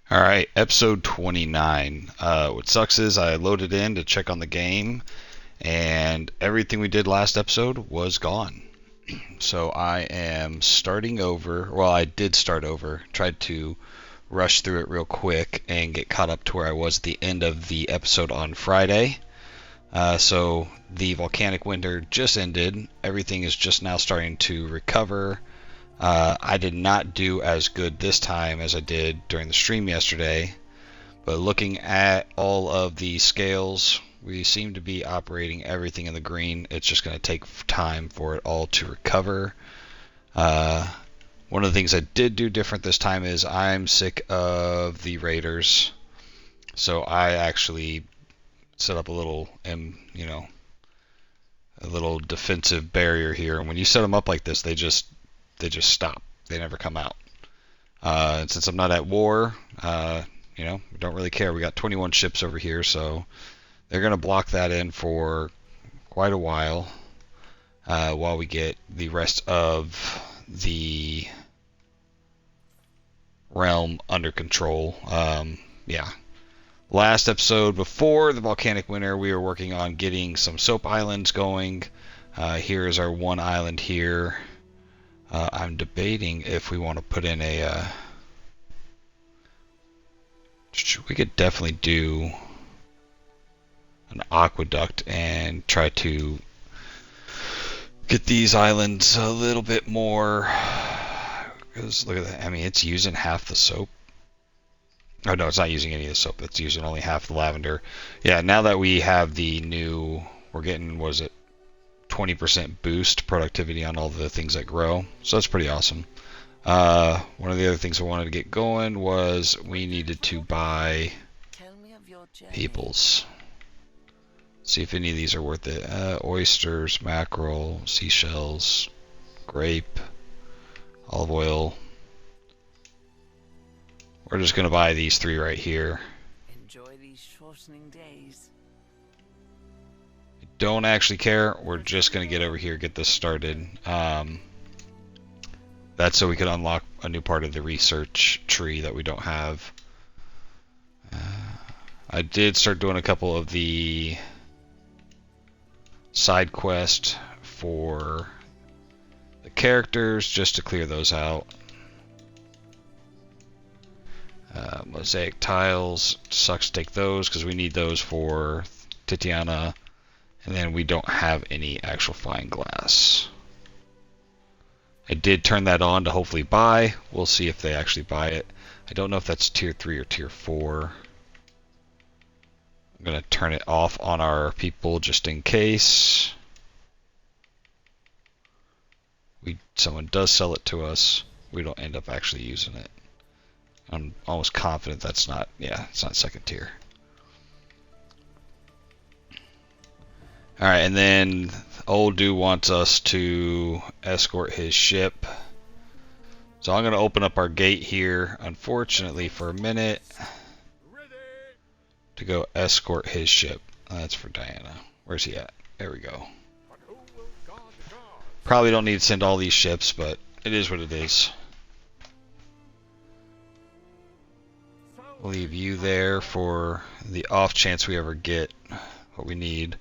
All right, episode 29. What sucks is I loaded in to check on the game, and everything we did last episode was gone. So I am starting over. Well, I did start over. Tried to rush through it real quick and get caught up to where I was at the end of the episode on Friday. So the volcanic winter just ended. Everything is just now starting to recover. I did not do as good this time as I did during the stream yesterday, but looking at all of the scales, we seem to be operating everything in the green. It's just going to take time for it all to recover. Uh, One of the things I did do different this time is I'm sick of the raiders, so I actually set up a little, a little defensive barrier here. And when you set them up like this, they just stop. They never come out. And since I'm not at war, we don't really care. We got 21 ships over here, so they're going to block that in for quite a while we get the rest of the realm under control. Yeah. Last episode, before the volcanic winter, we were working on getting some soap islands going. Here is our one island here. I'm debating if we want to put in a... we could definitely do an aqueduct and try to get these islands a little bit more. Because look at that. I mean, it's using half the soap. Oh, no, it's not using any of the soap. It's using only half the lavender. Yeah, now that we have the new... We're getting, was it 20% boost productivity on all the things that grow. So that's pretty awesome. One of the other things I wanted to get going was we needed to buy peoples. See if any of these are worth it. Oysters, mackerel, seashells, grape, olive oil. We're just going to buy these three right here. Enjoy these shortening days. Don't actually care. We're just going to get over here, get this started. That's so we can unlock a new part of the research tree that we don't have. I did start doing a couple of the side quests for the characters just to clear those out. Mosaic tiles, sucks to take those because we need those for Titiana, and then we don't have any actual fine glass. I did turn that on to hopefully buy. We'll see if they actually buy it. I don't know if that's tier 3 or tier 4. I'm going to turn it off on our people just in case someone does sell it to us. We don't end up actually using it. I'm almost confident that's not, it's not second tier. Alright, and then old dude wants us to escort his ship. So I'm going to open up our gate here, unfortunately, for a minute to go escort his ship. That's for Diana. Where's he at? There we go. Probably don't need to send all these ships, but it is what it is. We'll leave you there for the off chance we ever get what we need.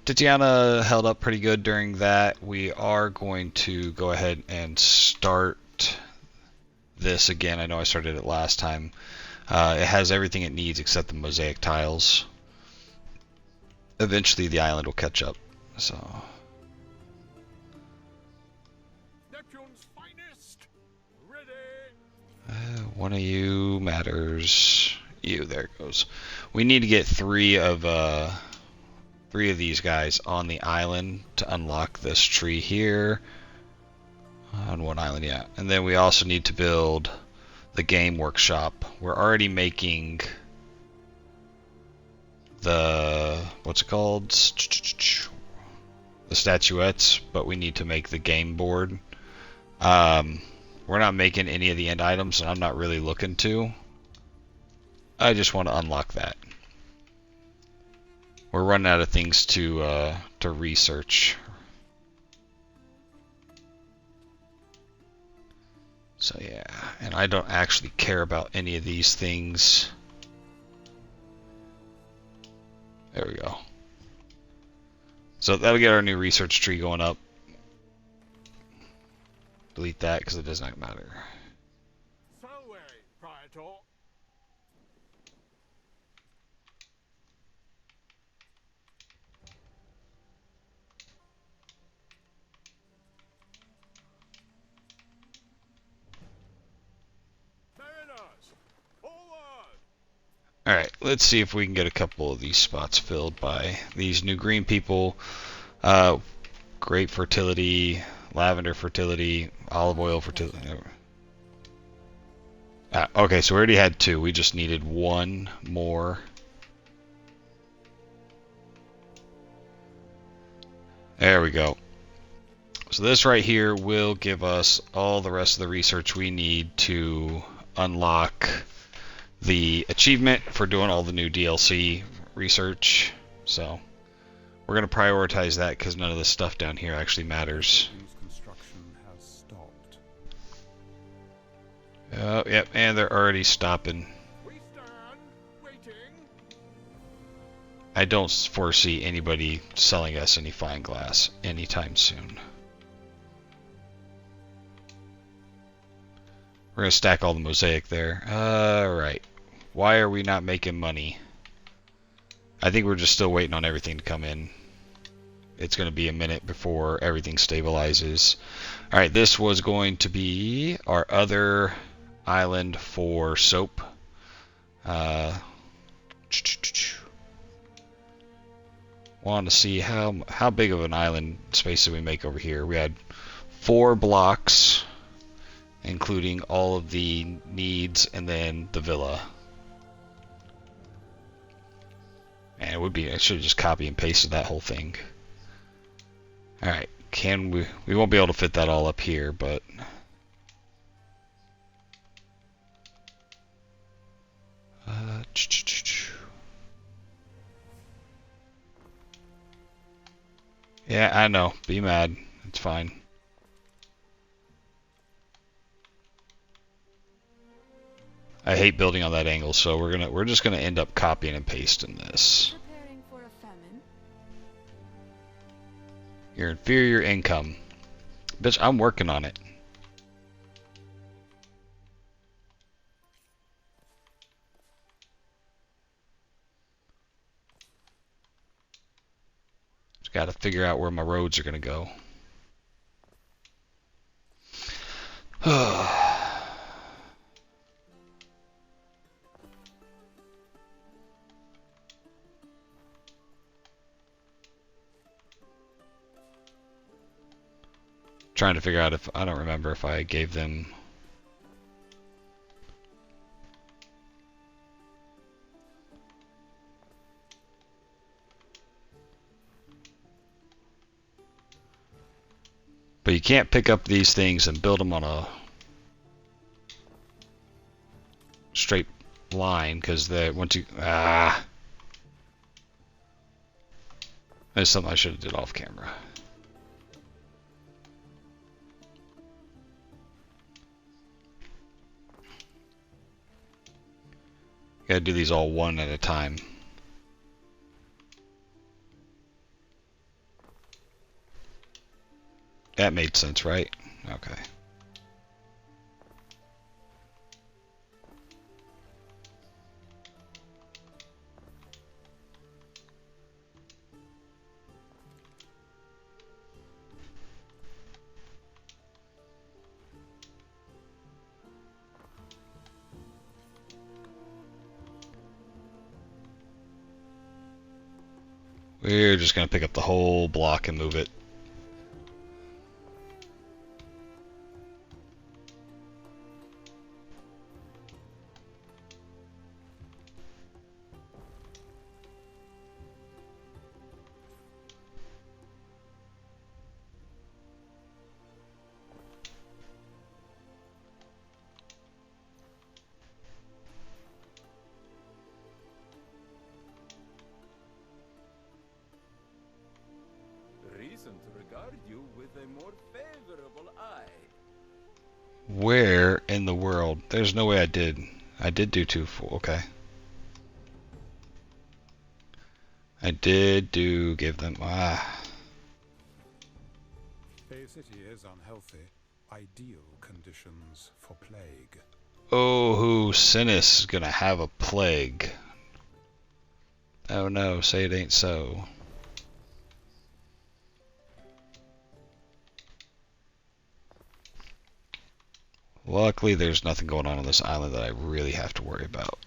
Titiana held up pretty good during that. We are going to go ahead and start this again. I know I started it last time. It has everything it needs except the mosaic tiles. Eventually the island will catch up. So one of you matters. You, there it goes. We need to get three of these guys on the island to unlock this tree here. On one island, yeah. And then we also need to build the game workshop. We're already making the, what's it called? The statuettes, but we need to make the game board. We're not making any of the end items, and I'm not really looking to. I just want to unlock that. We're running out of things to research. So yeah, and I don't actually care about any of these things. There we go. So that'll get our new research tree going up. Delete that because it does not matter. So Praetor. Mariners, forward! Alright, let's see if we can get a couple of these spots filled by these new green people. Grape fertility, lavender fertility, olive oil fertility. Okay, so we already had 2. We just needed 1 more. There we go. So this right here will give us all the rest of the research we need to unlock the achievement for doing all the new DLC research. So we're going to prioritize that because none of this stuff down here actually matters. Construction has stopped. Yep, and they're already stopping. We stand waiting. I don't foresee anybody selling us any fine glass anytime soon. We're going to stack all the mosaic there. Alright. Why are we not making money? I think we're just still waiting on everything to come in. It's going to be a minute before everything stabilizes. Alright, this was going to be our other island for soap. Want to see how big of an island space did we make over here. We had 4 blocks, including all of the needs and then the villa. And it would be, I should have just copy and pasted that whole thing. Alright, we won't be able to fit that all up here, but yeah, I know. Be mad. It's fine. I hate building on that angle, so we're just gonna end up copying and pasting this. Preparing for a famine. Your inferior income. Bitch, I'm working on it. Just gotta figure out where my roads are gonna go. Trying to figure out if I don't remember if I gave them. But you can't pick up these things and build them on a straight line because they once you that's something I should have did off camera. Gotta do these all one at a time. That made sense, right? Okay. We're just gonna pick up the whole block and move it. Reason to regard you with a more favorable eye. Where in the world? There's no way I did. I did do 2 full. Okay. I did do give them. A city is unhealthy. Ideal conditions for plague. Oh, who Sinis is gonna have a plague. Oh no, say it ain't so. Luckily, there's nothing going on this island that I really have to worry about.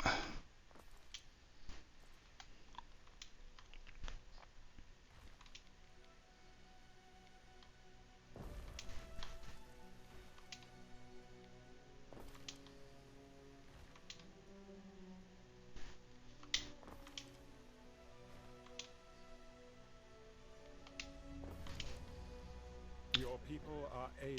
Your people are ailing.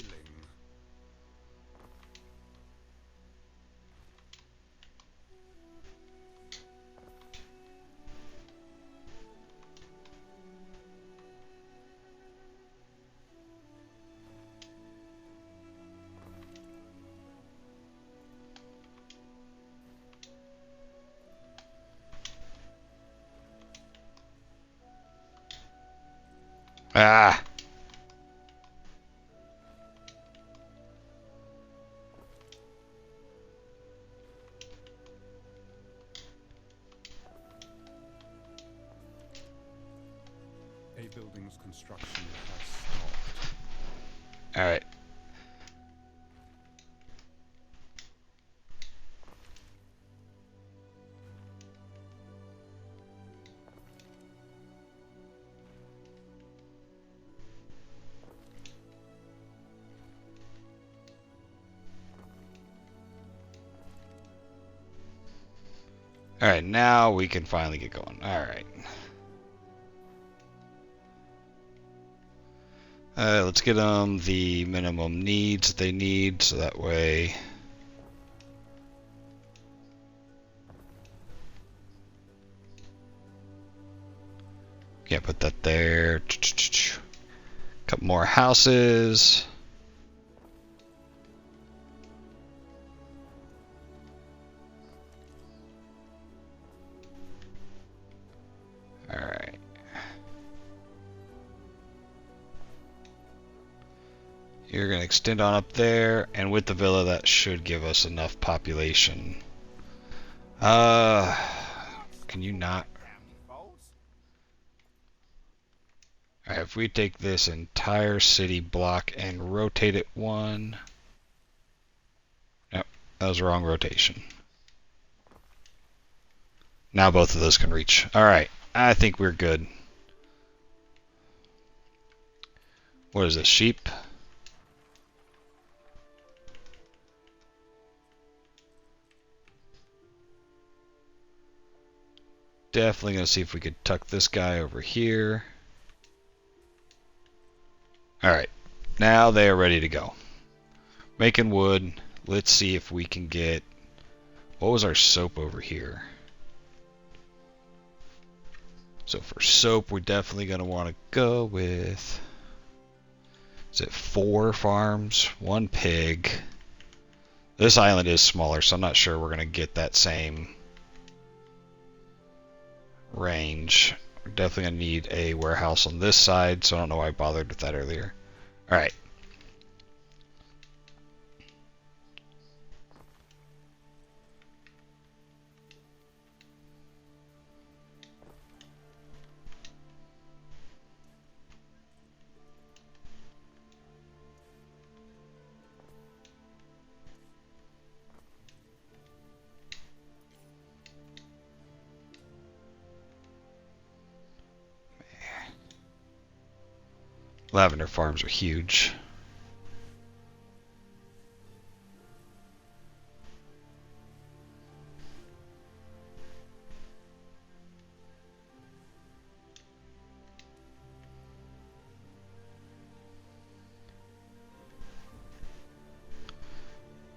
Ah! A building's construction has stopped. Alright. Alright, now we can finally get going. Alright. Let's get them the minimum needs that they need, so that way... Can't put that there. Couple more houses. Alright. You're going to extend on up there, and with the villa that should give us enough population. Can you not? Alright, if we take this entire city block and rotate it 1. Nope, that was the wrong rotation. Now both of those can reach. Alright, I think we're good. What is this, sheep? Definitely going to see if we could tuck this guy over here. Alright, now they are ready to go. Making wood. Let's see if we can get... What was our soap over here? So for soap, we're definitely going to want to go with... Is it 4 farms? 1 pig. This island is smaller, so I'm not sure we're going to get that same range. We're definitely going to need a warehouse on this side, so I don't know why I bothered with that earlier. Alright. Lavender farms are huge.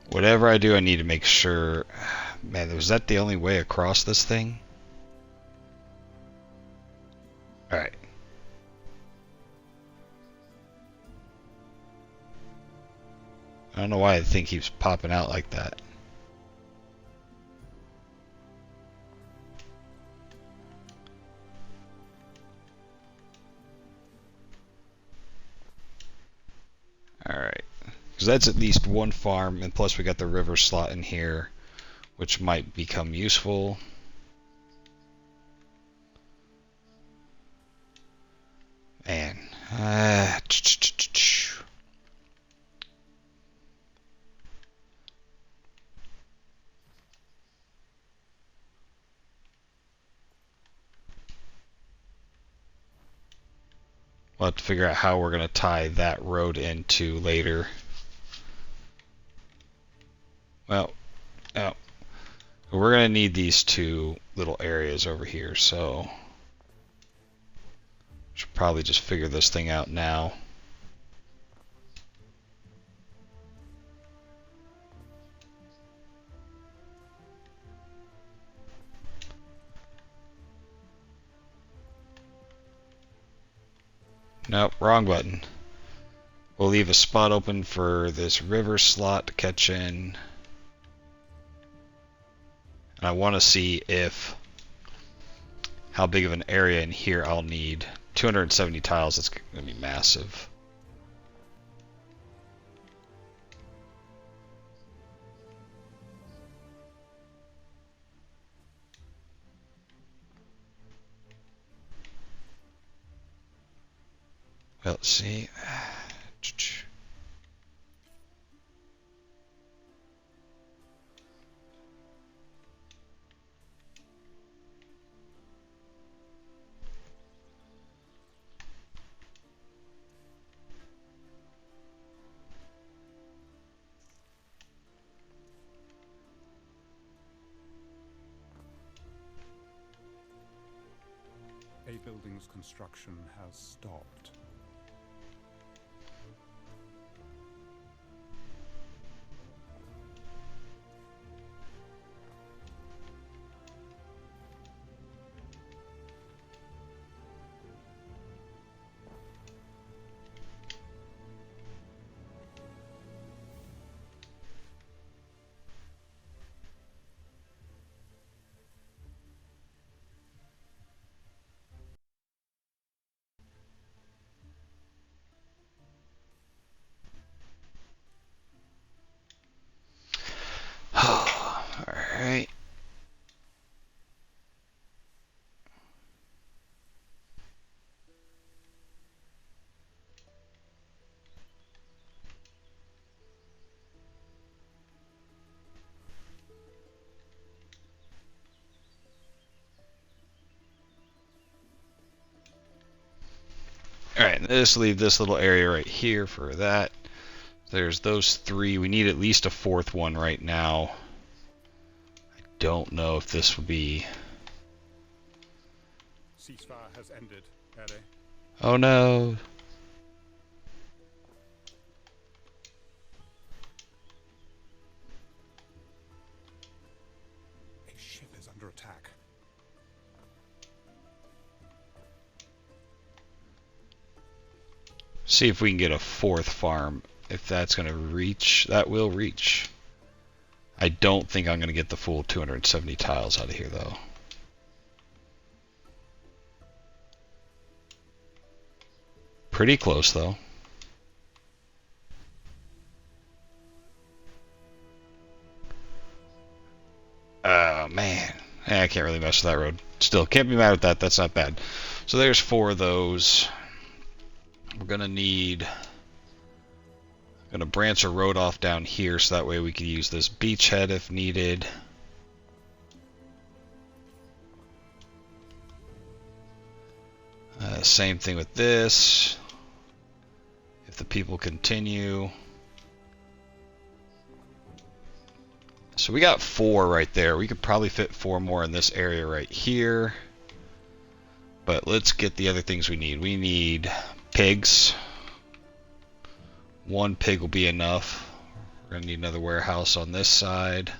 Whatever I do, I need to make sure... Man, was that the only way across this thing? Alright. I don't know why the thing keeps popping out like that. Alright. Because that's at least one farm, and plus we got the river slot in here, which might become useful. Man. We'll have to figure out how we're going to tie that road into later. Well, oh, we're going to need these two little areas over here, so should probably just figure this thing out now. Nope, wrong button. We'll leave a spot open for this river slot to catch in. And I want to see how big of an area in here I'll need. 270 tiles, that's going to be massive. Well, let's see. A building's construction has stopped. Alright. Alright, let's leave this little area right here for that. There's those three. We need at least a fourth one right now. I don't know if this would be... Ceasefire has ended, Ere. Oh no! A ship is under attack. See if we can get a fourth farm. If that's going to reach, that will reach. I don't think I'm going to get the full 270 tiles out of here though. Pretty close though. Oh man. I can't really mess with that road. Still, can't be mad at that. That's not bad. So there's 4 of those. We're going to need... going to branch a road off down here so that way we can use this beachhead if needed. Same thing with this. If the people continue. So we got 4 right there. We could probably fit 4 more in this area right here. But let's get the other things we need. We need pigs. 1 pig will be enough. We're going to need another warehouse on this side.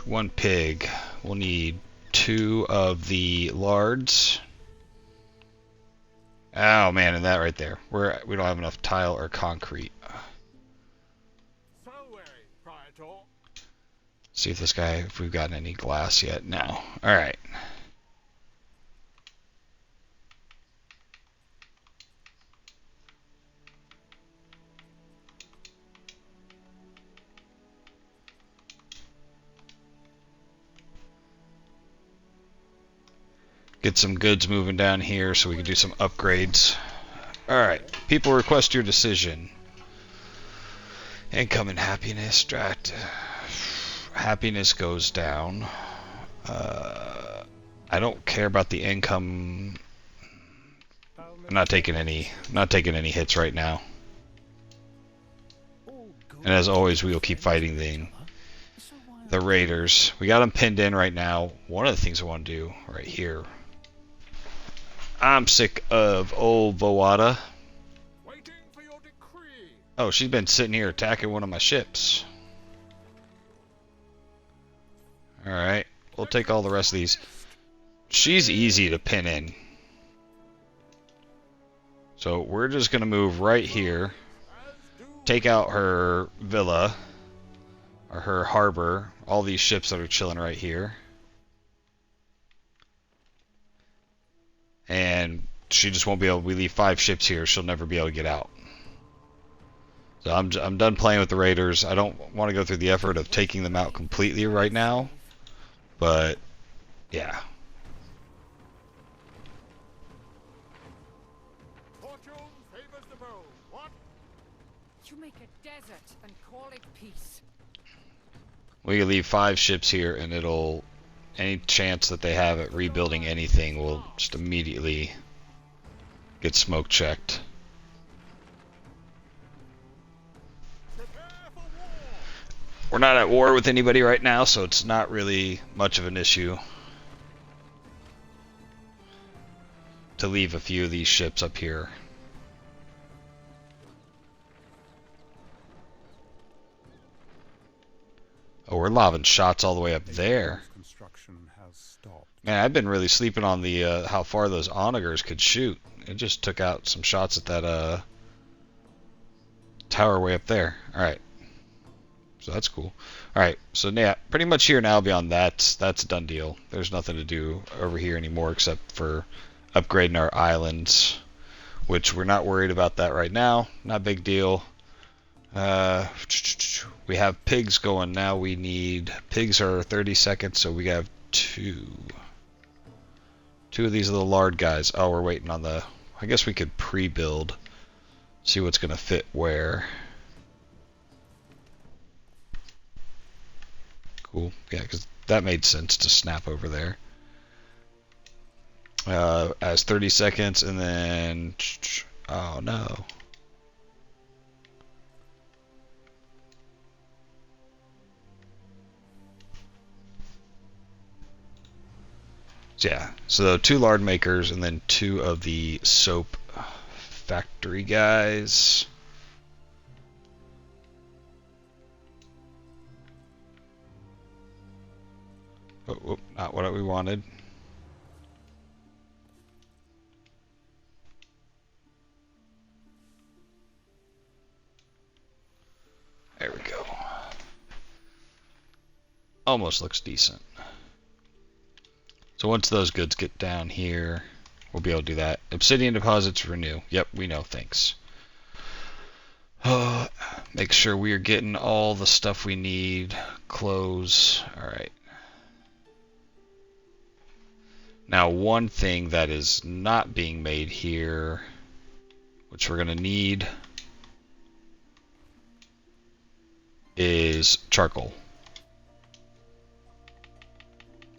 One pig. We'll need 2 of the lards. Oh man, and that right there. We don't have enough tile or concrete. See if this guy, if we've gotten any glass yet. No. Alright. Get some goods moving down here so we can do some upgrades. Alright, people request your decision. Income and happiness. Happiness goes down. I don't care about the income. I'm not taking any hits right now. And as always, we will keep fighting the raiders. We got them pinned in right now. One of the things I want to do right here. I'm sick of old Voada. Oh, she's been sitting here attacking one of my ships. Alright, we'll take all the rest of these. She's easy to pin in. So we're just going to move right here. Take out her villa. Or her harbor. All these ships that are chilling right here. And she just won't be able. We leave 5 ships here. She'll never be able to get out. So I'm done playing with the raiders. I don't want to go through the effort of taking them out completely right now. But yeah. You make a desert and call it peace. We can leave 5 ships here, and it'll. Any chance that they have at rebuilding anything will just immediately get smoke checked. We're not at war with anybody right now, so it's not really much of an issue to leave a few of these ships up here. Oh, we're lobbing shots all the way up there. Man, I've been really sleeping on the how far those onagers could shoot. It just took out some shots at that tower way up there. Alright. So that's cool. Alright, so yeah, pretty much here now beyond that, that's a done deal. There's nothing to do over here anymore except for upgrading our islands, which we're not worried about that right now. Not a big deal. We have pigs going now. We need pigs are 30 seconds, so we have 2 of these little lard guys. Oh, we're waiting on the. I guess we could pre-build, see what's gonna fit where. Cool. Yeah, because that made sense to snap over there. As 30 seconds, and then. Oh no. So yeah, so 2 lard makers and then 2 of the soap factory guys. Oh, not what we wanted. There we go. Almost looks decent. So once those goods get down here, we'll be able to do that. Obsidian deposits renew. Yep, we know, thanks. Make sure we are getting all the stuff we need. Close. Alright. Now one thing that is not being made here, which we're going to need, is charcoal.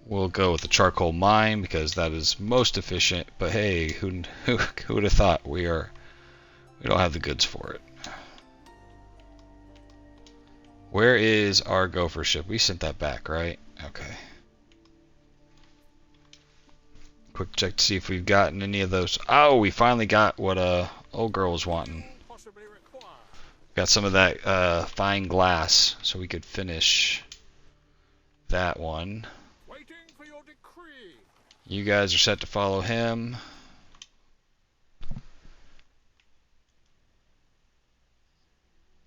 We'll go with the charcoal mine because that is most efficient. But hey, who would have thought we don't have the goods for it. Where is our gopher ship? We sent that back, right? Okay. Quick check to see if we've gotten any of those. Oh, we finally got what old girl was wanting. Got some of that fine glass, so we could finish that one. Waiting for your decree. You guys are set to follow him.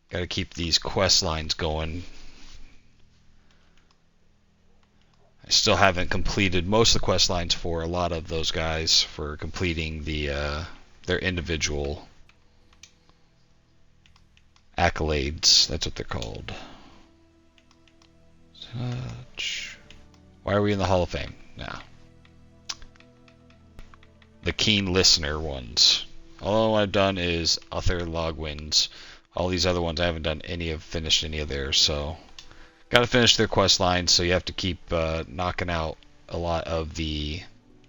Gotta keep these quest lines going. I still haven't completed most of the quest lines for a lot of those guys for completing their individual accolades. That's what they're called. Such. Why are we in the Hall of Fame? Nah. The keen listener ones. All I've done is Uther Logwinds. All these other ones I haven't done finished any of theirs, so gotta finish their quest lines, so you have to keep knocking out a lot of the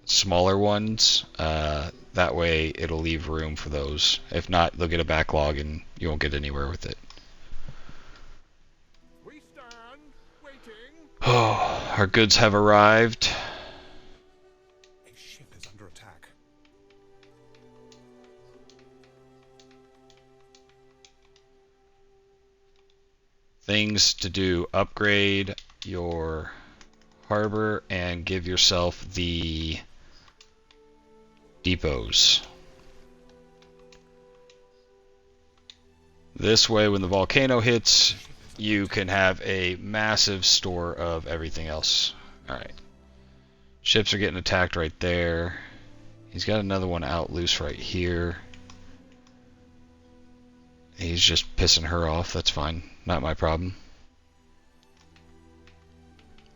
smaller ones. That way it'll leave room for those. If not, they'll get a backlog and you won't get anywhere with it. We stand waiting. Oh, our goods have arrived. A ship is under attack. Things to do: upgrade your harbor and give yourself the depots. This way, when the volcano hits, you can have a massive store of everything else. Alright. Ships are getting attacked right there. He's got another one out loose right here. He's just pissing her off. That's fine. Not my problem.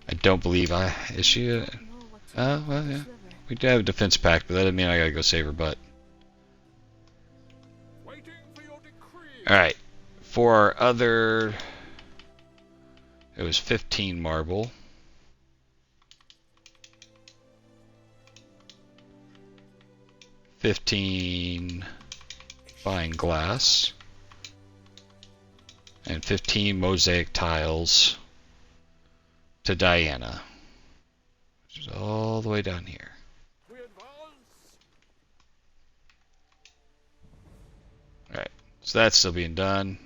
I don't believe is she a... well, yeah. We do have a defense pact, but that doesn't mean I gotta go save her butt. Waiting for your decree. Alright. For our other... It was 15 marble. 15 fine glass. And 15 mosaic tiles to Diana. Which is all the way down here. We advance. Alright, so that's still being done.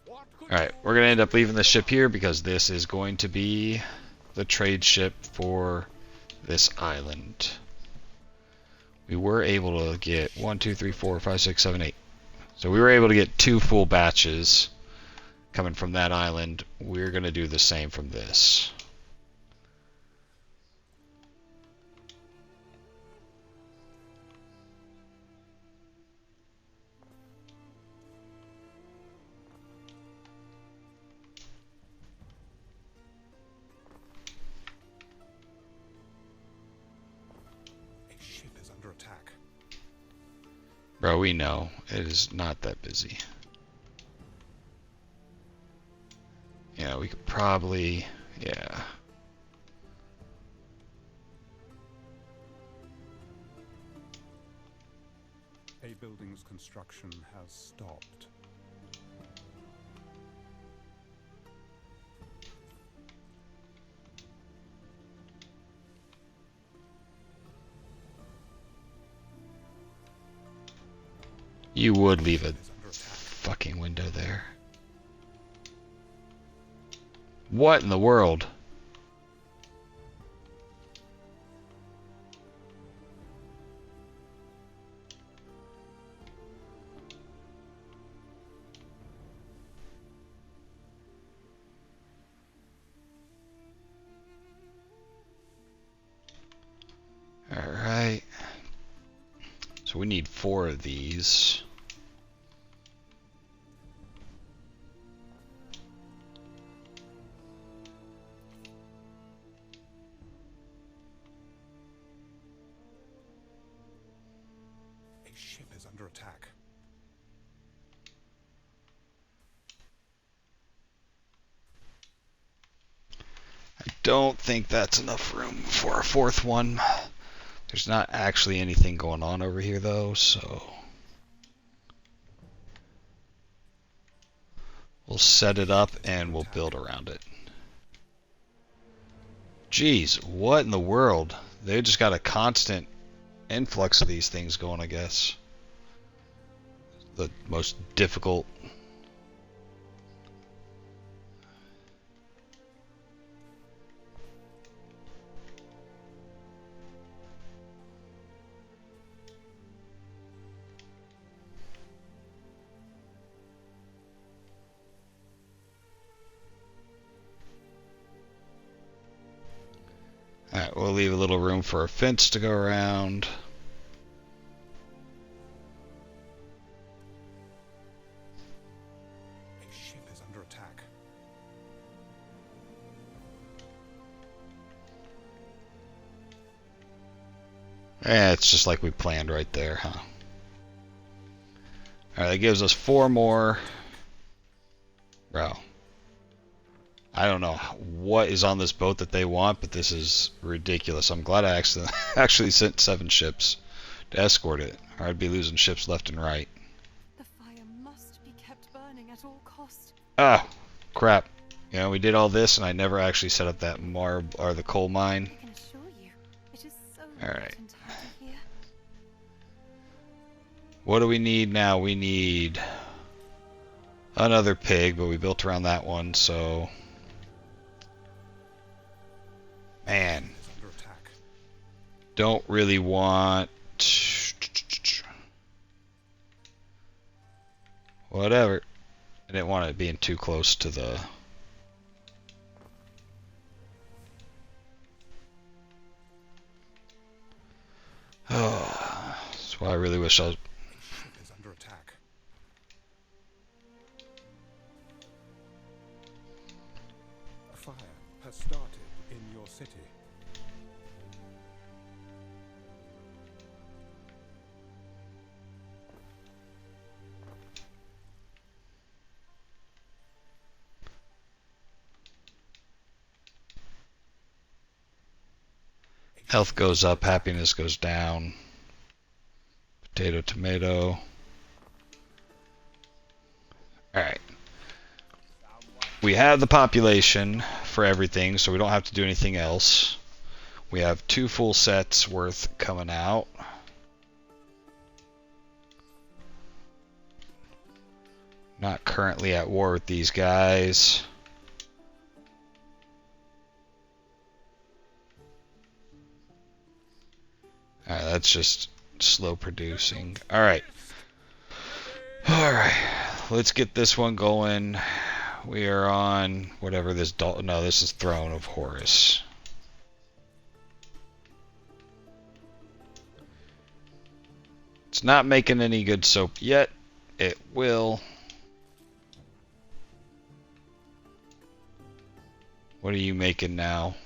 What could Alright, we're going to end up leaving the ship here because this is going to be the trade ship for this island. We were able to get 1, 2, 3, 4, 5, 6, 7, 8. So we were able to get 2 full batches coming from that island. We're going to do the same from this. a ship is under attack? Bro, we know. It is not that busy. Yeah, we could probably... Yeah. A building's construction has stopped. You would leave a fucking window there. What in the world? Alright. So we need 4 of these. A ship is under attack. I don't think that's enough room for a 4th one. There's not actually anything going on over here though, so we'll set it up and we'll build around it. Jeez, what in the world? They just got a constant influx of these things going, I guess. The most difficult. Alright, we'll leave a little room for a fence to go around. A ship is under attack. Yeah, it's just like we planned right there, huh? Alright, that gives us 4 more. Bro. I don't know what is on this boat that they want, but this is ridiculous. I'm glad I actually sent 7 ships to escort it, or I'd be losing ships left and right. The fire must be kept burning at all cost. Ah, crap. You know, we did all this, and I never actually set up that or the coal mine. I can assure you, it is so Alright. hot and tidy here. What do we need now? We need another pig, but we built around that one, so... Man. Is under attack. Don't really want... Whatever. I didn't want it being too close to the... Oh, that's why I really wish I was... A ship is under attack. A fire has started in your city. Health goes up, happiness goes down. Potato, tomato. Alright. We have the population for everything, so we don't have to do anything else. We have 2 full sets worth coming out. Not currently at war with these guys. Alright, that's just slow producing. Alright. Alright. Let's get this one going. We are on whatever this... No, this is Throne of Horus. It's not making any good soap yet. It will. What are you making now?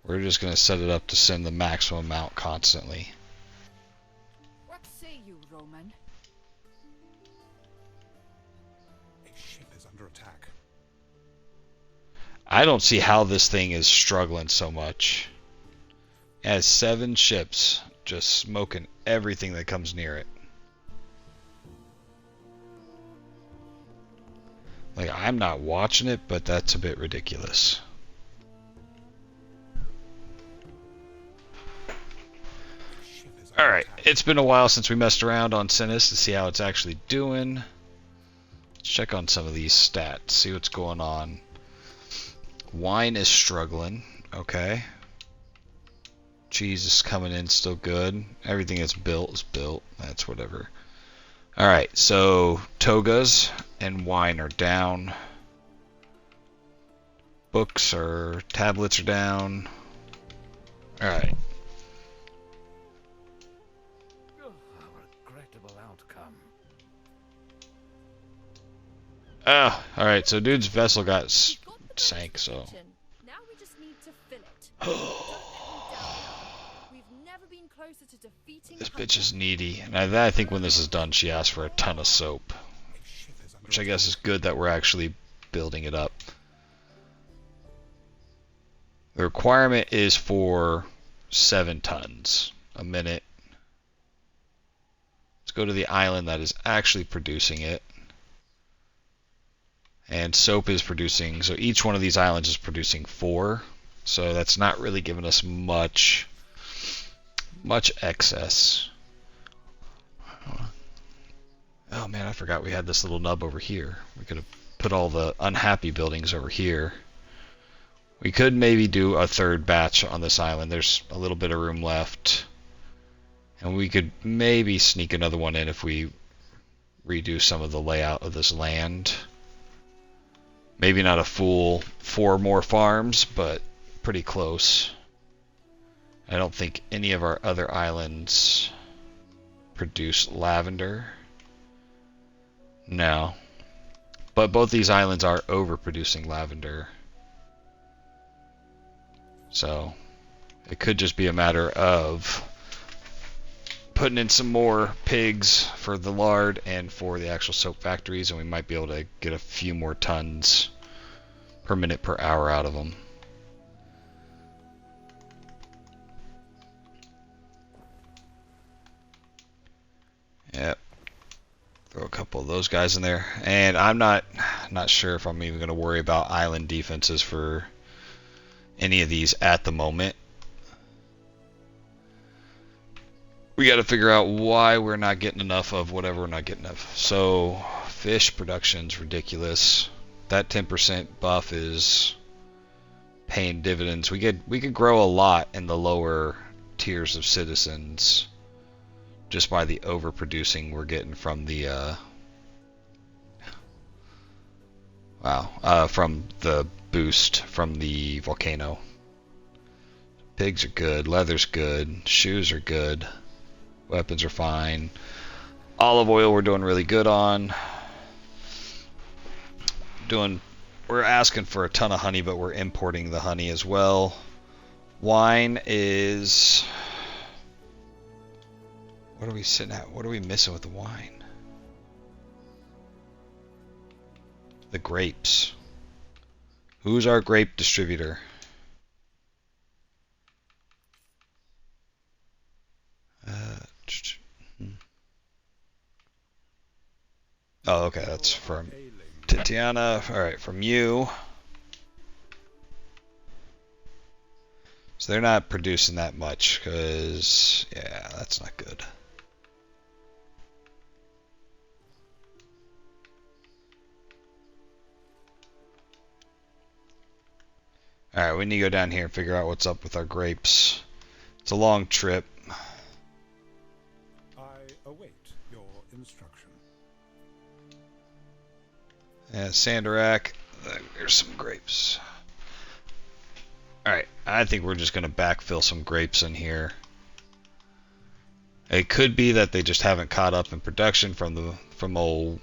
We're just going to set it up to send the maximum amount constantly. What say you, Roman? A ship is under attack. I don't see how this thing is struggling so much. It has 7 ships just smoking everything that comes near it. Like, I'm not watching it, but that's a bit ridiculous. Alright, it's been a while since we messed around on Sinis to see how it's actually doing. Let's check on some of these stats, see what's going on. Wine is struggling, okay. Cheese is coming in still good. Everything that's built is built, that's whatever. Alright, so togas and wine are down. Books or tablets are down. Alright. Oh, alright, so dude's vessel got sank, so. Now we just need to fill it. We've never been closer to defeating This bitch is needy. And I think when this is done, she asks for a ton of soap. Which I guess is good that we're actually building it up. The requirement is for 7 tons a minute. Let's go to the island that is actually producing it. And soap is producing, so each one of these islands is producing 4. So that's not really giving us much excess. Oh man, I forgot we had this little nub over here. We could have put all the unhappy buildings over here. We could maybe do a 3rd batch on this island. There's a little bit of room left. And we could maybe sneak another one in if we redo some of the layout of this land. Maybe not a full 4 more farms, but pretty close. I don't think any of our other islands produce lavender. No. But both these islands are overproducing lavender. So it could just be a matter of putting in some more pigs for the lard and for the actual soap factories, and we might be able to get a few more tons per minute per hour out of them. Yep. Throw a couple of those guys in there. And I'm not sure if I'm even going to worry about island defenses for any of these at the moment. We got to figure out why we're not getting enough of whatever we're not getting of. So fish production's ridiculous. That 10% buff is paying dividends. We could grow a lot in the lower tiers of citizens just by the overproducing we're getting from the from the boost from the volcano. Pigs are good, leather's good, shoes are good, weapons are fine. Olive oil we're doing really good on. We're asking for a ton of honey, but we're importing the honey as well. Wine is... What are we sitting at? What are we missing with the wine? The grapes. Who's our grape distributor? Oh, okay, that's from Titiana. Alright, from you. So they're not producing that much, because, yeah, that's not good. Alright, we need to go down here and figure out what's up with our grapes. It's a long trip. I await your instruction. Yeah, Sanderac. There's some grapes. Alright, I think we're just going to backfill some grapes in here. It could be that they just haven't caught up in production from old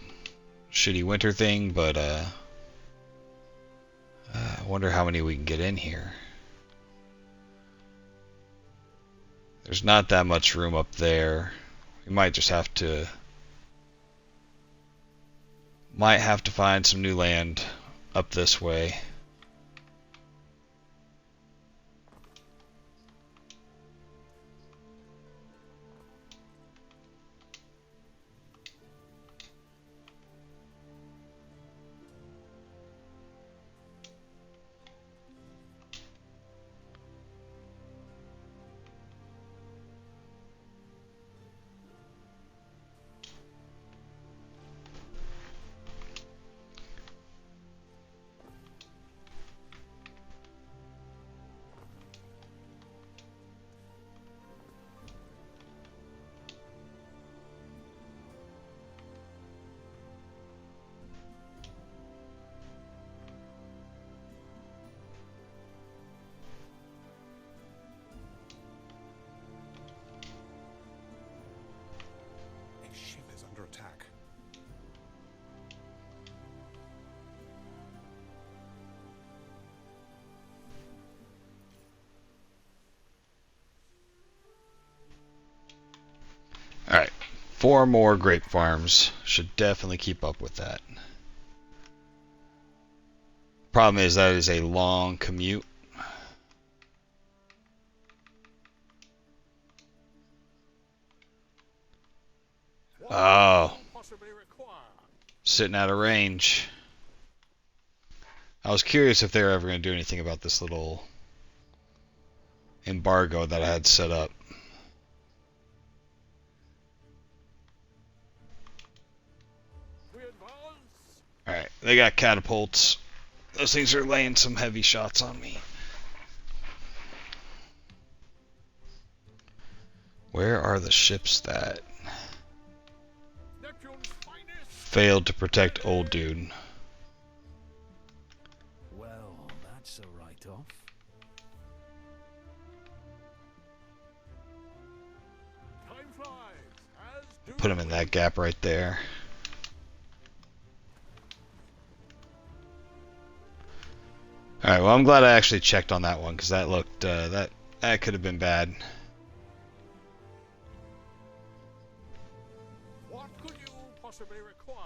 shitty winter thing, but I wonder how many we can get in here. There's not that much room up there. We might just have to find some new land up this way. A ship is under attack. Alright, 4 more grape farms. Should definitely keep up with that. Problem is that is a long commute. Oh, sitting out of range. I was curious if they were ever going to do anything about this little embargo that I had set up. Alright, they got catapults. Those things are laying some heavy shots on me. Where are the ships that failed to protect old dude? put him in that gap right there. Alright, well, I'm glad I actually checked on that one, because that looked, that could have been bad. What could you possibly require?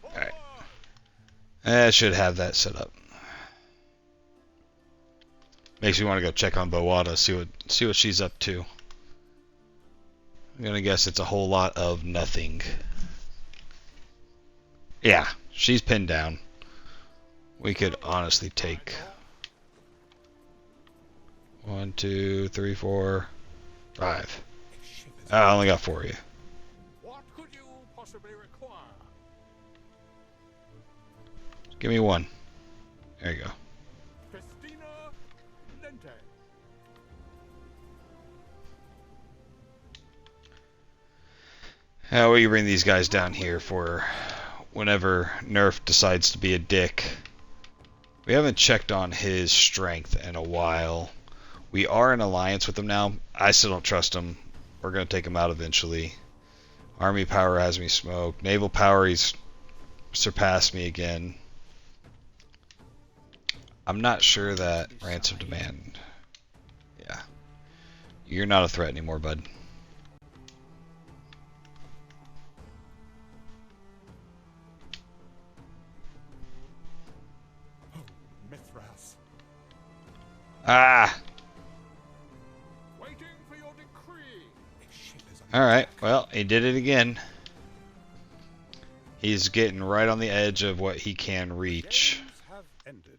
Alright. I should have that set up. Makes me want to go check on Bowada, see what she's up to. I'm gonna guess it's a whole lot of nothing. Yeah, she's pinned down. We could honestly take 1, 2, 3, 4, 5. I only got 4 of you. What could you possibly require? Give me 1. There you go. Christina Lente. How will you bring these guys down here for whenever Nerf decides to be a dick? We haven't checked on his strength in a while. We are in alliance with him now. I still don't trust him. We're going to take him out eventually. Army power has me smoked. Naval power, he's surpassed me again. I'm not sure that ransom demand... Yeah. You're not a threat anymore, bud. Oh, Mithras. Ah! Waiting for your decree. A ship is Alright, well, he did it again. He's getting right on the edge of what he can reach. Games have ended.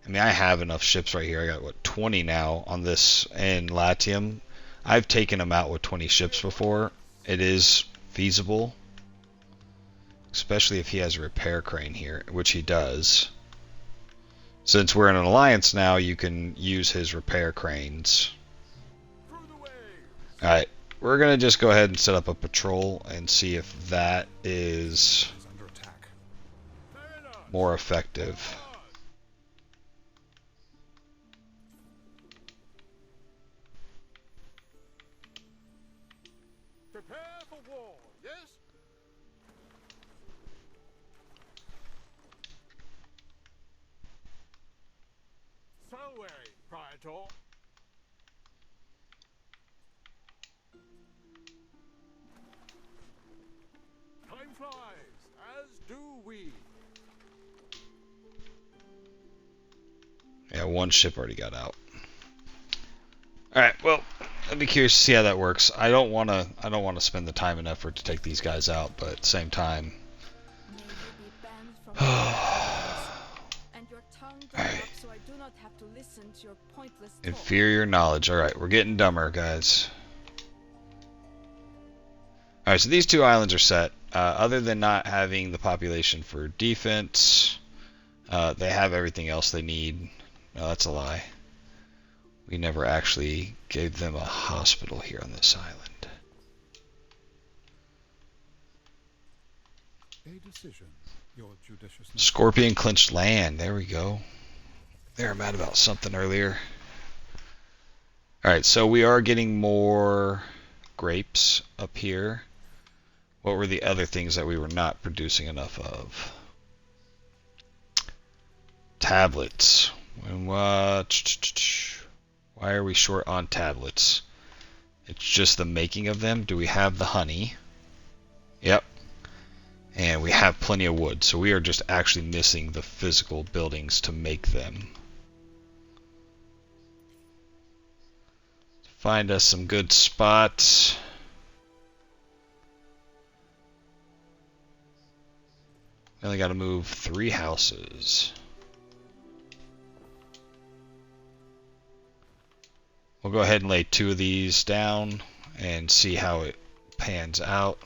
I mean, I have enough ships right here. I got, what, 20 now on this in Latium. I've taken him out with 20 ships before. It is feasible. Especially if he has a repair crane here, which he does. Since we're in an alliance now, you can use his repair cranes. Alright, we're going to just go ahead and set up a patrol and see if that is Under attack. more effective. Prepare for war, yes? Salve, Praetor. Time flies, as do we. Yeah, 1 ship already got out. Alright, well, I'd be curious to see how that works. I don't want to spend the time and effort to take these guys out, but at the same time... May you be banned from my and your tongue grow up so I do not have to listen to your pointless talk. Inferior knowledge. Alright, we're getting dumber, guys. Alright, so these 2 islands are set. Other than not having the population for defense, they have everything else they need. No, that's a lie. We never actually gave them a hospital here on this island. A decision. Your judicious Scorpion clinched land. There we go. They were mad about something earlier. Alright, so we are getting more grapes up here. What were the other things that we were not producing enough of? Tablets. And what? Why are we short on tablets? It's just the making of them. Do we have the honey? Yep. And we have plenty of wood, so we are just actually missing the physical buildings to make them. Find us some good spots. We only got to move 3 houses. We'll go ahead and lay 2 of these down and see how it pans out.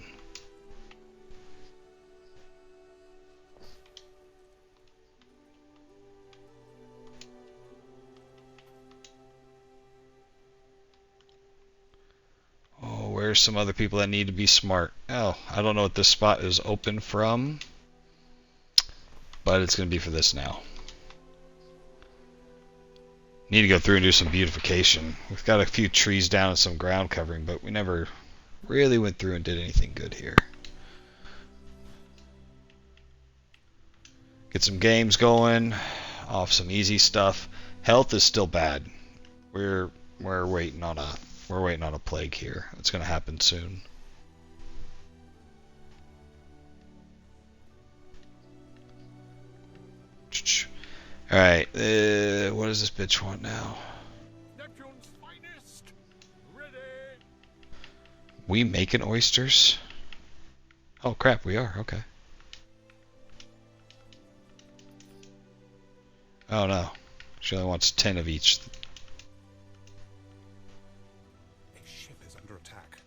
there's some other people that need to be smart. Oh, I don't know what this spot is open from, but it's going to be for this now. Need to go through and do some beautification. We've got a few trees down and some ground covering, but we never really went through and did anything good here. Get some games going, off some easy stuff. Health is still bad. We're waiting on a plague here. It's going to happen soon. All right, what does this bitch want now? Neptune's finest. Ready. We making oysters? Oh crap, we are. Okay. Oh no, she only wants 10 of each. A ship is under attack.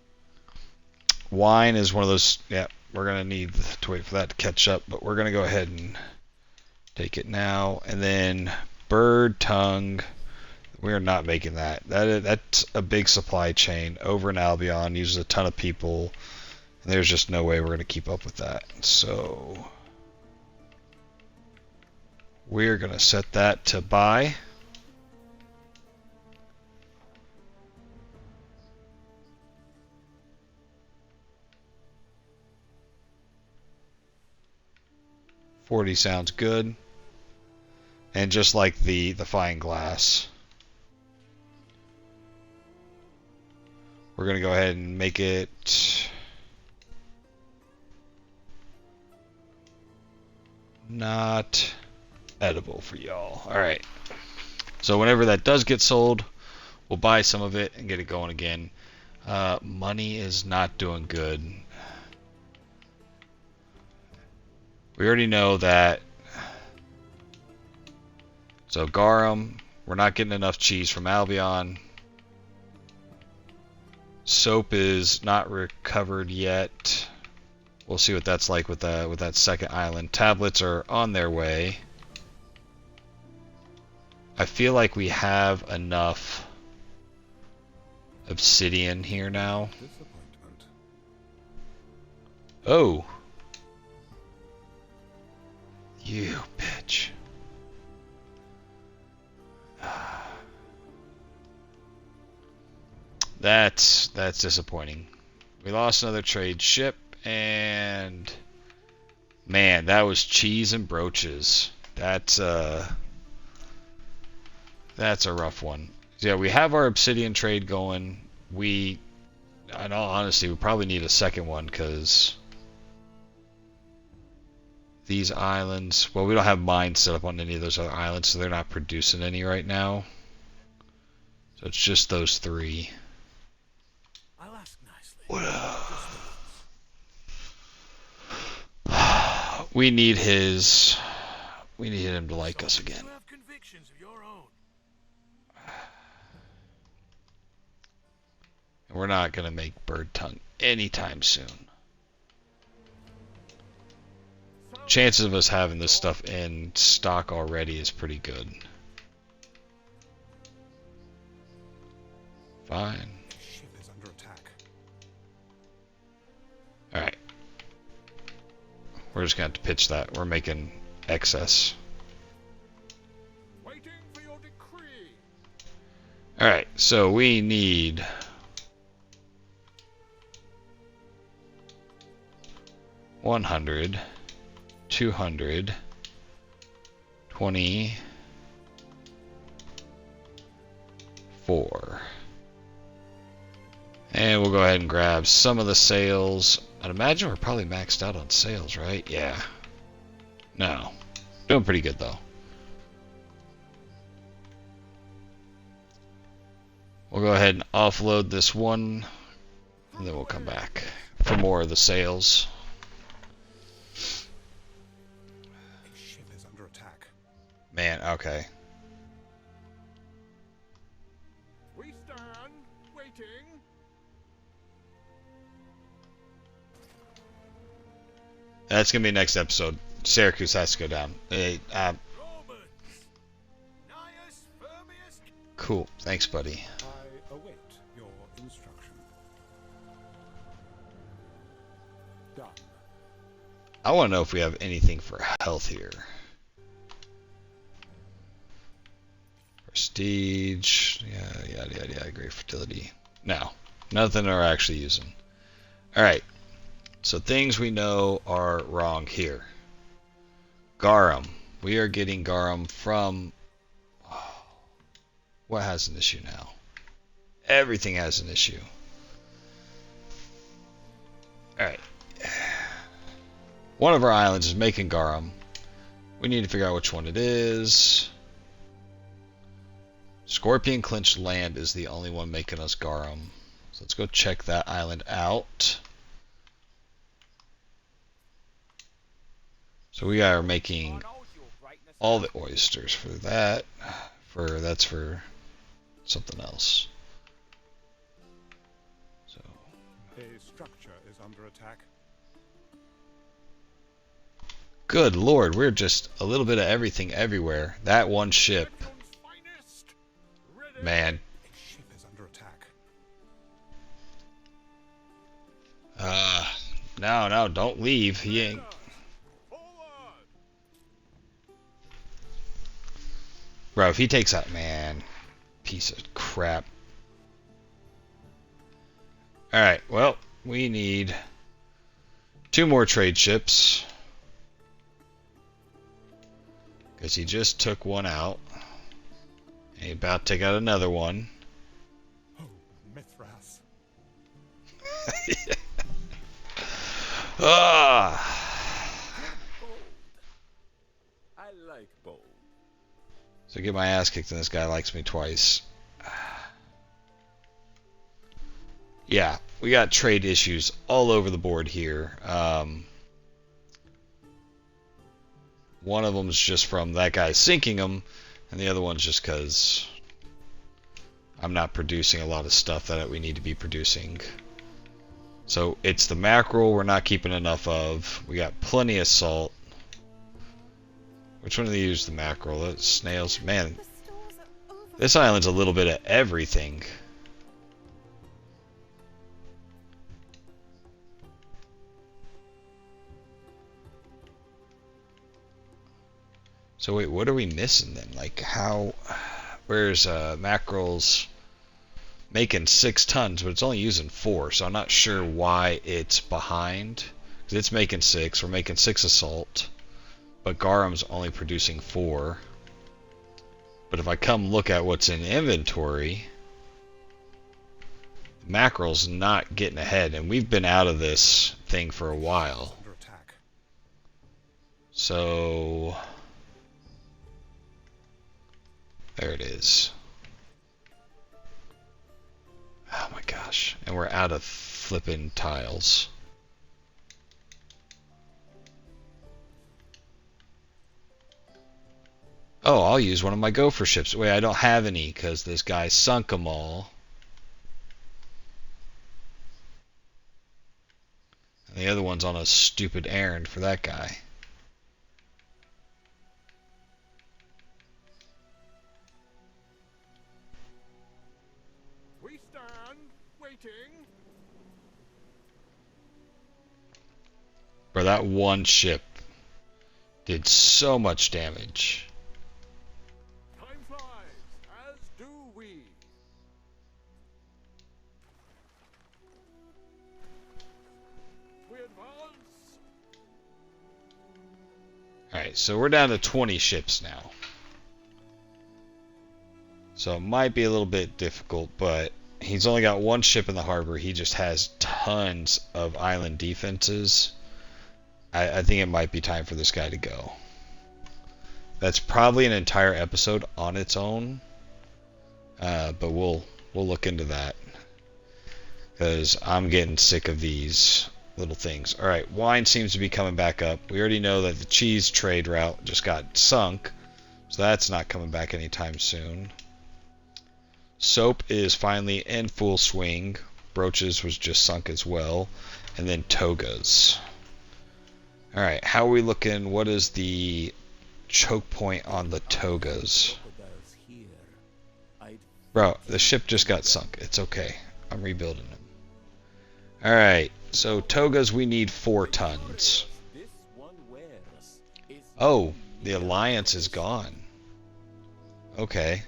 Wine is one of those. Yeah, we're gonna need to wait for that to catch up, but we're gonna go ahead and take it now. And then bird tongue. We are not making that. That's a big supply chain over in Albion. Uses a ton of people, and there's just no way we're gonna keep up with that. So we're gonna set that to buy. $40 sounds good. And just like the fine glass, we're gonna go ahead and make it not edible for y'all. Alright. So whenever that does get sold, we'll buy some of it and get it going again. Money is not doing good. We already know that. So garum, we're not getting enough cheese from Albion. Soap is not recovered yet. We'll see what that's like with that second island. Tablets are on their way. I feel like we have enough obsidian here now. Disappointment. Oh. You bitch. That's disappointing. We lost another trade ship, and man, that was cheese and brooches. That's a rough one. So yeah, we have our obsidian trade going. In all honesty, we probably need a second one because these islands, well, we don't have mines set up on any of those other islands, so they're not producing any right now. So it's just those three. I'll ask nicely. What we need him to like us again. You have convictions of your own. And we're not gonna make bird tongue anytime soon. Chances of us having this stuff in stock already is pretty good. Fine. Ship is under attack. Alright. We're just gonna have to pitch that. We're making excess. Waiting for your decree. Alright, so we need 100, 200, 24. And we'll go ahead and grab some of the sales. I'd imagine we're probably maxed out on sales, right? Yeah. No. Doing pretty good, though. We'll go ahead and offload this one, and then we'll come back for more of the sales. A ship is under attack. Man, okay. We stand waiting. That's going to be next episode. Syracuse has to go down. Hey, Romans. Gnaeus Firmius. cool. Thanks, buddy. I await your instruction. I want to know if we have anything for health here. Prestige, yeah, yada yada yada, great fertility. No, nothing we're actually using. Alright, so things we know are wrong here. Garum. We are getting garum from... Oh, what has an issue now? Everything has an issue. Alright. One of our islands is making garum. We need to figure out which one it is. Scorpion Clinch Land is the only one making us garum. So let's go check that island out. So we are making all the oysters for that. That's for something else. So A structure is under attack. good lord, we're just a little bit of everything everywhere. That one ship, man. A ship is under attack. No, don't leave. He ain't. Bro, if he takes that, man, piece of crap. Alright, well, we need 2 more trade ships. Because he just took one out. And he's about to take out another one. Oh, Mithras. I like bold. So get my ass kicked and this guy likes me twice. Yeah, we got trade issues all over the board here. One of them is just from that guy sinking them, and the other one's just because I'm not producing a lot of stuff that we need to be producing. So it's the mackerel we're not keeping enough of. We got plenty of salt. Which one do they use the mackerel? The snails? Man, this island's a little bit of everything. So wait, what are we missing then? Like how... Where's mackerel's making 6 tons, but it's only using 4, so I'm not sure why it's behind. Because it's making 6, we're making 6 of salt, but garum's only producing 4. But if I come look at what's in inventory, mackerel's not getting ahead, and we've been out of this thing for a while. Under attack. So... there it is. Oh my gosh. And we're out of flippin' tiles. Oh, I'll use one of my gopher ships. Wait, I don't have any because this guy sunk them all. And the other one's on a stupid errand for that guy. We stand waiting. Bro, that one ship did so much damage. Time flies, as do we. We advance. Alright, so we're down to 20 ships now. So it might be a little bit difficult, but he's only got 1 ship in the harbor. He just has tons of island defenses. I think it might be time for this guy to go. That's probably an entire episode on its own, but we'll look into that because I'm getting sick of these little things. All right, wine seems to be coming back up. We already know that the cheese trade route just got sunk, so that's not coming back anytime soon. Soap is finally in full swing. Brooches was just sunk as well, and then togas. Alright, how are we looking? What is the choke point on the togas? Crocodiles here. I'd Bro, the ship just got sunk. It's okay. I'm rebuilding them. Alright, so togas we need 4 tons. this Oh, the alliance is gone. Okay.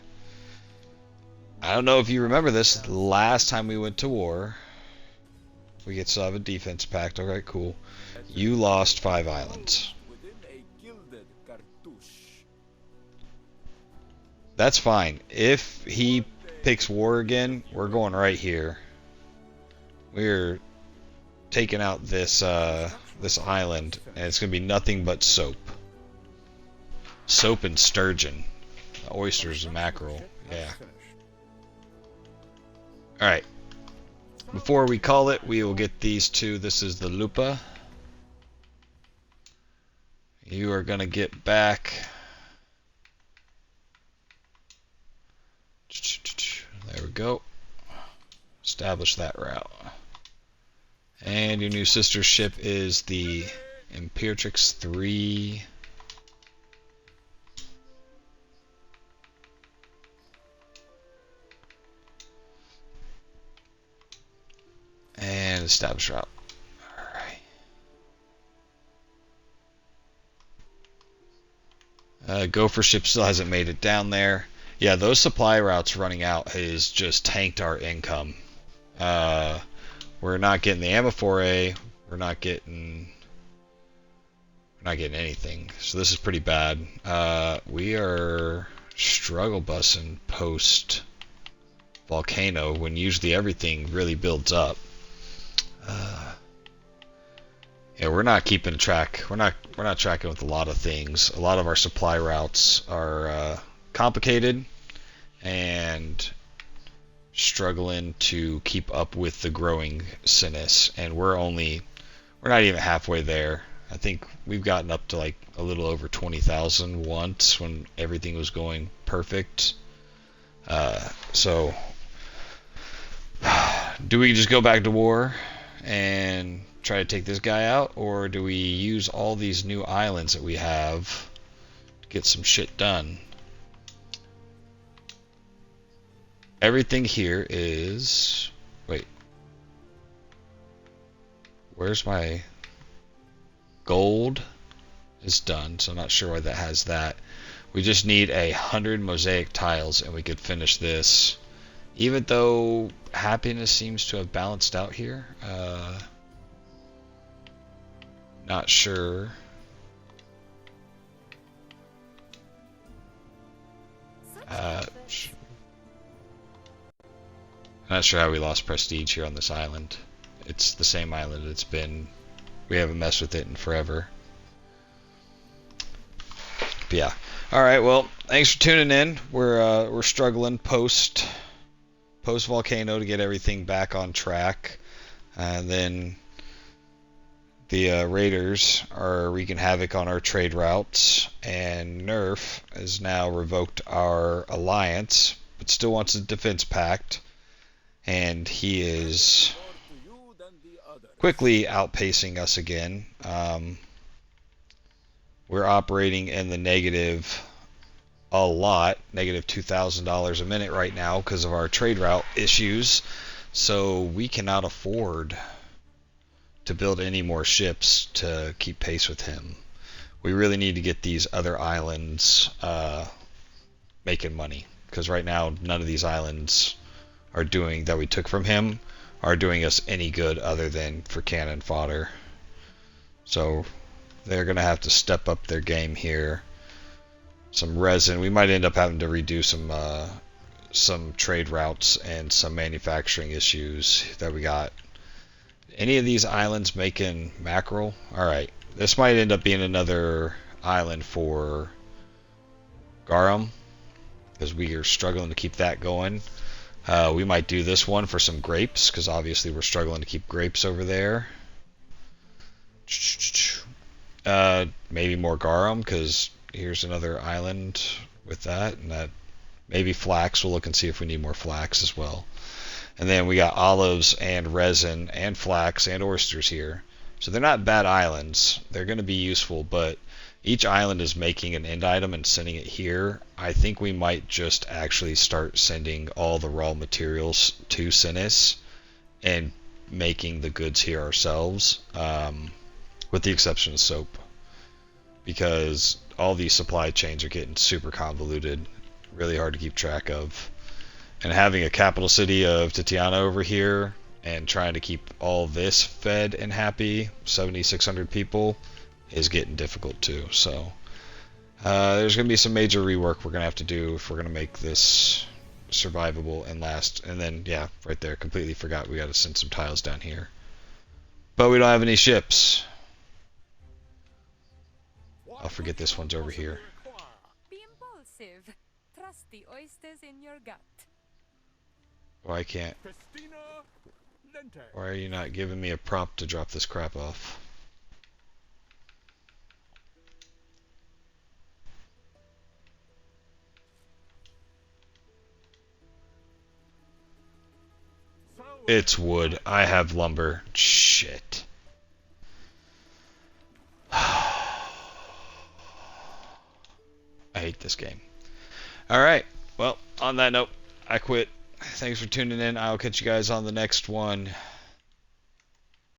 I don't know if you remember this. Last time we went to war, we get still have a defense pact. Okay, cool. You lost 5 islands. Within a gilded cartouche. That's fine. If he picks war again, we're going right here. We're taking out this this island, and it's gonna be nothing but soap. Soap and sturgeon. Oysters and mackerel. Yeah. Alright. Before we call it, we will get these two. This is the Lupa. You are gonna get back. There we go. Establish that route. And your new sister ship is the Imperatrix 3. And establish route. Alright. Gopher ship still hasn't made it down there. Yeah, those supply routes running out has just tanked our income. We're not getting the Ammophore. We're not getting anything. So this is pretty bad. We are struggle bussing post volcano when usually everything really builds up. Yeah, we're not keeping track. We're not tracking with a lot of things. A lot of our supply routes are complicated and struggling to keep up with the growing Sinus, and we're not even halfway there. I think we've gotten up to like a little over 20,000 once when everything was going perfect. So do we just go back to war and try to take this guy out, or do we use all these new islands that we have to get some shit done? Everything here is... Wait. Where's my... Gold is done, so I'm not sure why that has that. We just need 100 mosaic tiles and we could finish this. Even though happiness seems to have balanced out here. Not sure. Not sure how we lost prestige here on this island. It's the same island it's been. We haven't messed with it in forever. But yeah. Alright, well, thanks for tuning in. We're struggling post volcano to get everything back on track. And then the raiders are wreaking havoc on our trade routes, and Nerf has now revoked our alliance, but still wants a defense pact. And he is quickly outpacing us again. We're operating in the negative a lot, negative $2,000 a minute right now because of our trade route issues. So we cannot afford to build any more ships to keep pace with him. We really need to get these other islands making money, because right now none of these islands are doing that we took from him are doing us any good other than for cannon fodder. So they're gonna have to step up their game here. Some resin. We might end up having to redo some trade routes and some manufacturing issues that we got. Any of these islands making mackerel? Alright, this might end up being another island for garum, because we are struggling to keep that going. We might do this one for some grapes, because obviously we're struggling to keep grapes over there. Maybe more garum, because here's another island with that, and that maybe flax. We'll look and see if we need more flax as well. And then we got olives and resin and flax and oysters here. So they're not bad islands. They're going to be useful, but each island is making an end item and sending it here. I think we might just actually start sending all the raw materials to Sinus and making the goods here ourselves, with the exception of soap. because all these supply chains are getting super convoluted, really hard to keep track of. And having a capital city of Tatiana over here and trying to keep all this fed and happy, 7,600 people, is getting difficult too. So there's going to be some major rework we're going to have to do if we're going to make this survivable and last. And then, yeah, right there, completely forgot we got to send some tiles down here. But we don't have any ships. I'll forget this one's over here. Be impulsive. Trust the oysters in your gut. Why can't... Why are you not giving me a prop to drop this crap off? It's wood. I have lumber. Shit. I hate this game. Alright. Well, on that note, I quit. Thanks for tuning in. I'll catch you guys on the next one.